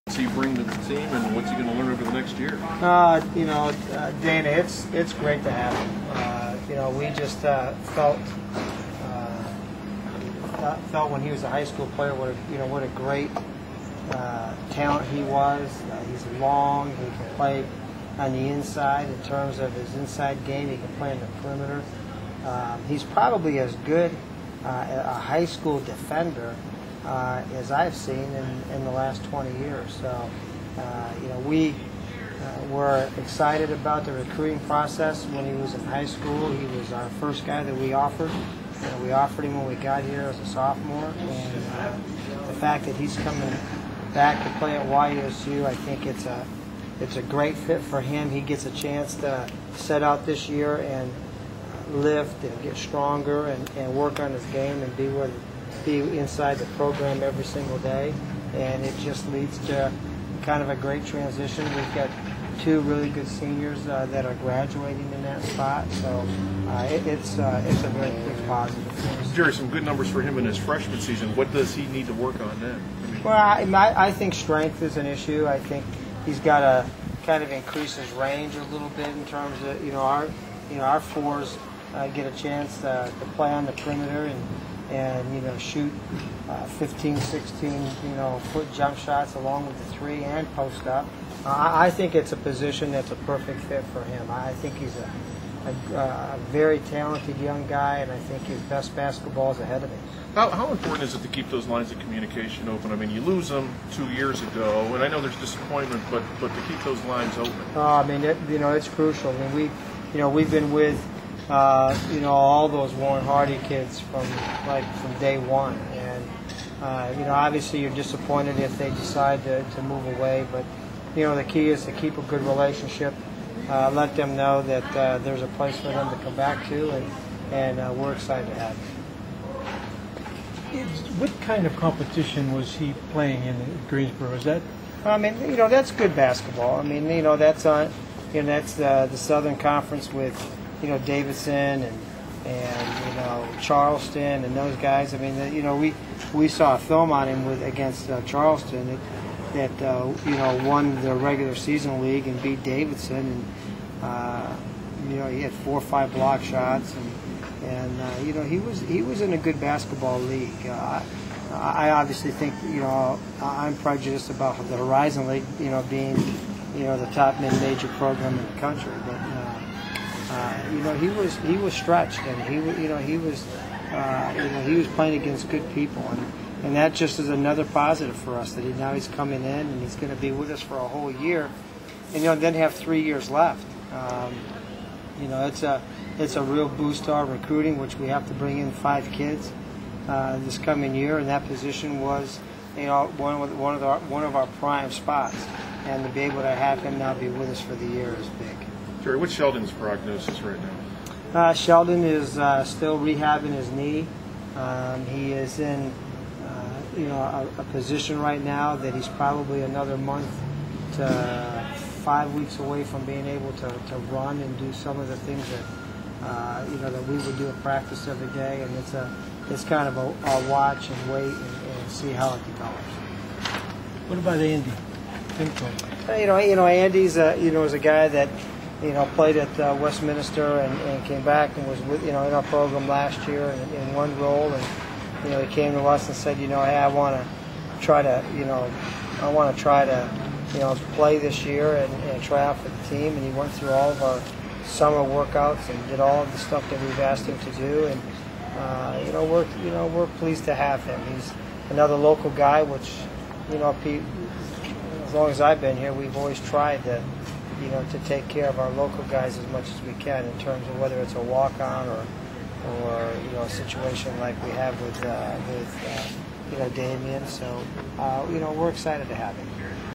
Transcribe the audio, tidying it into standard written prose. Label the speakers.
Speaker 1: What's he bring to the team, and what's he going to learn over the next year?
Speaker 2: Dana, it's great to have him. We just felt when he was a high school player what a great talent he was. He's long. He can play on the inside in terms of his inside game. He can play in the perimeter. He's probably as good a high school defender as I've seen in the last 20 years. So, we were excited about the recruiting process when he was in high school. He was our first guy that we offered. We offered him when we got here as a sophomore, and the fact that he's coming back to play at YSU, I think it's a great fit for him. He gets a chance to set out this year and lift and get stronger and work on his game and be inside the program every single day, and it just leads to kind of a great transition. We've got two really good seniors that are graduating in that spot, so it's a very big positive for us.
Speaker 1: Jerry, some good numbers for him in his freshman season. What does he need to work on then?
Speaker 2: Well, I think strength is an issue. I think he's got to kind of increase his range a little bit in terms of our fours get a chance to play on the perimeter and shoot 15, 16 foot jump shots along with the three and post up. I think it's a position that's a perfect fit for him. I think he's a very talented young guy, and I think his best basketball is ahead of him.
Speaker 1: How important is it to keep those lines of communication open? I mean, you lose them 2 years ago, and I know there's disappointment, but to keep those lines open.
Speaker 2: It's crucial. I mean, we've been with all those Warren Hardy kids from day one, and obviously you're disappointed if they decide to move away, but the key is to keep a good relationship, let them know that there's a place for them to come back to, and we're excited to have them.
Speaker 3: What kind of competition was he playing in Greensboro? Is that?
Speaker 2: That's good basketball. That's the Southern Conference with Davidson and Charleston and those guys. We saw a film on him against Charleston that won the regular season league and beat Davidson, and he had 4 or 5 block shots, and he was in a good basketball league. I obviously think I'm prejudiced about the Horizon League being the top mid-major program in the country, but he was stretched, and he was playing against good people, and that just is another positive for us that now he's coming in and he's going to be with us for a whole year, and then have 3 years left. It's a real boost to our recruiting, which we have to bring in 5 kids this coming year, and that position was one of our prime spots, and to be able to have him now be with us for the year is big.
Speaker 1: Jerry, what's Sheldon's prognosis right now?
Speaker 2: Sheldon is still rehabbing his knee. He is in a position right now that he's probably another month to 5 weeks away from being able to run and do some of the things that we would do in practice every day, and it's kind of a watch and wait and see how it develops.
Speaker 3: What about Andy?
Speaker 2: Andy's is a guy that played at Westminster and came back and was in our program last year in one role, and he came to us and said, hey, I want to try to play this year and try out for the team, and he went through all of our summer workouts and did all of the stuff that we've asked him to do, and we're pleased to have him. He's another local guy, which as long as I've been here, we've always tried to take care of our local guys as much as we can in terms of whether it's a walk-on or a situation like we have with Damian. So we're excited to have him.